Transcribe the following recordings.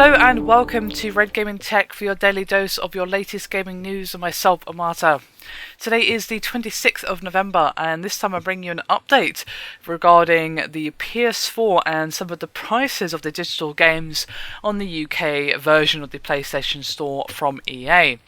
Hello and welcome to Red Gaming Tech for your daily dose of your latest gaming news and myself, Amata. Today is the 26th of November and this time I bring you an update regarding the PS4 and some of the prices of the digital games on the UK version of the PlayStation Store from EA.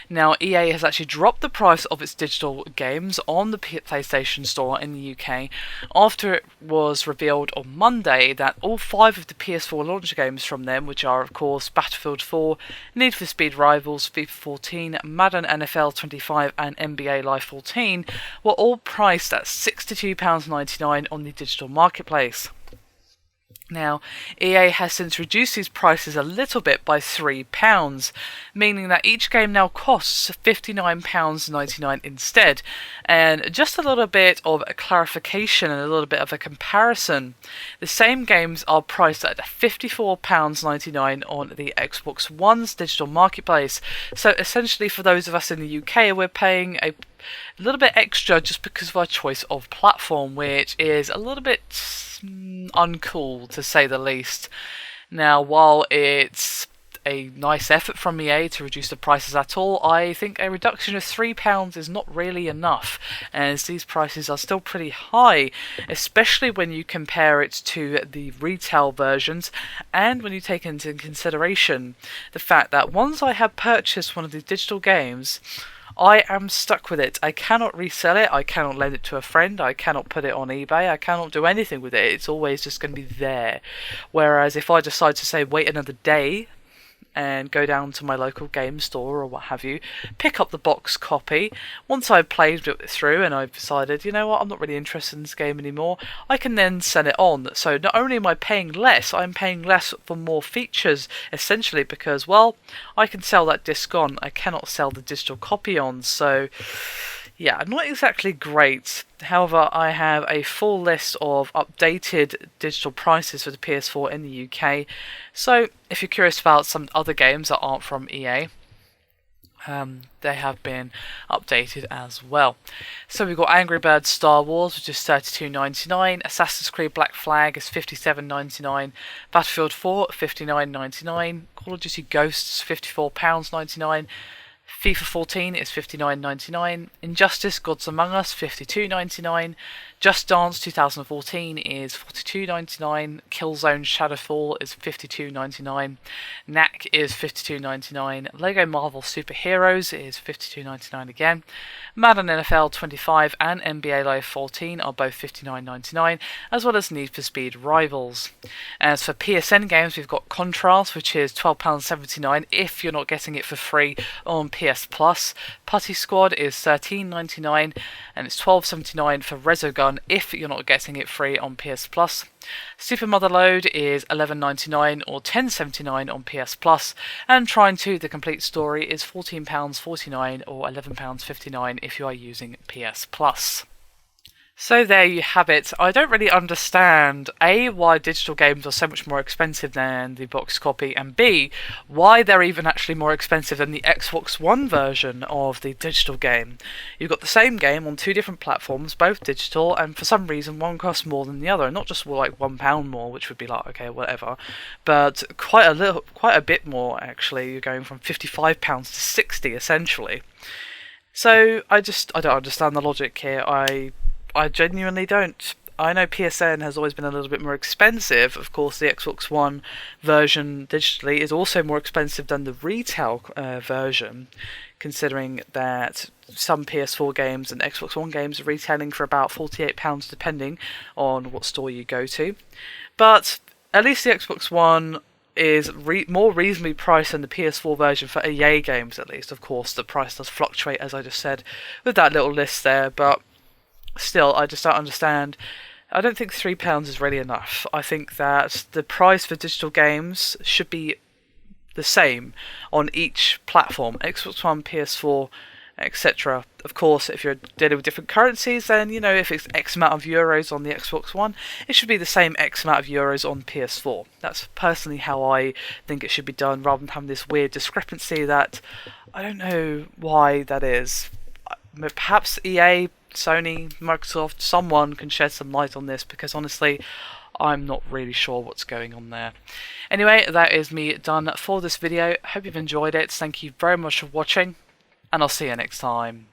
Now EA has actually dropped the price of its digital games on the PlayStation Store in the UK after it was revealed on Monday that all 5 of the PS4 launch games from them, which are of course Battlefield 4, Need for Speed Rivals, FIFA 14, Madden NFL 25 and NBA Live 14, were all priced at £62.99 on the digital marketplace. Now, EA has since reduced these prices a little bit by £3, meaning that each game now costs £59.99 instead. And just a little bit of a clarification and a little bit of a comparison. The same games are priced at £54.99 on the Xbox One's digital marketplace. So essentially for those of us in the UK, we're paying a little bit extra just because of our choice of platform, which is a little bit uncool to say the least. Now, while it's a nice effort from EA to reduce the prices at all, I think a reduction of £3 is not really enough, as these prices are still pretty high, especially when you compare it to the retail versions and when you take into consideration the fact that once I have purchased one of the digital games, I am stuck with it. I cannot resell it, I cannot lend it to a friend, I cannot put it on eBay, I cannot do anything with it. It's always just going to be there. Whereas if I decide to say wait another day and go down to my local game store or what have you, pick up the box copy, once I've played it through and I've decided, you know what, I'm not really interested in this game anymore, I can then sell it on. So not only am I paying less, I'm paying less for more features, essentially because, well, I can sell that disc on, I cannot sell the digital copy on, so yeah, not exactly great. However, I have a full list of updated digital prices for the PS4 in the UK. So, if you're curious about some other games that aren't from EA, they have been updated as well. So we've got Angry Birds Star Wars, which is £32.99. Assassin's Creed Black Flag is £57.99. Battlefield 4 £59.99. Call of Duty Ghosts £54.99. FIFA 14 is £59.99, Injustice Gods Among Us £52.99, Just Dance 2014 is £42.99, Killzone Shadowfall is £52.99, Knack is £52.99, Lego Marvel Super Heroes is £52.99 again, Madden NFL 25 and NBA Live 14 are both £59.99, as well as Need for Speed Rivals. As for PSN games, we've got Contrast, which is £12.79 if you're not getting it for free on PS Plus. Putty Squad is £13.99 and it's £12.79 for Resogun if you're not getting it free on PS Plus. Super Motherload is £11.99 or £10.79 on PS Plus, and Trine 2 The Complete Story is £14.49 or £11.59 if you are using PS Plus. So there you have it. I don't really understand, A, why digital games are so much more expensive than the box copy, and B, why they're even actually more expensive than the Xbox One version of the digital game. You've got the same game on 2 different platforms, both digital, and for some reason one costs more than the other. Not just like £1 more, which would be like, okay, whatever, but quite a bit more actually. You're going from £55 to £60 essentially. So I don't understand the logic here. I genuinely don't. I know PSN has always been a little bit more expensive. Of course, the Xbox One version digitally is also more expensive than the retail version, considering that some PS4 games and Xbox One games are retailing for about £48 depending on what store you go to. But at least the Xbox One is more reasonably priced than the PS4 version for EA games, at least. Of course, the price does fluctuate, as I just said, with that little list there, but still, I just don't understand. I don't think £3 is really enough. I think that the price for digital games should be the same on each platform, Xbox One, PS4, etc. Of course, if you're dealing with different currencies, then, you know, if it's X amount of euros on the Xbox One, it should be the same X amount of euros on PS4. That's personally how I think it should be done, rather than having this weird discrepancy that I don't know why that is. Perhaps EA, Sony, Microsoft, someone can shed some light on this, because honestly, I'm not really sure what's going on there. Anyway, that is me done for this video. Hope you've enjoyed it. Thank you very much for watching, and I'll see you next time.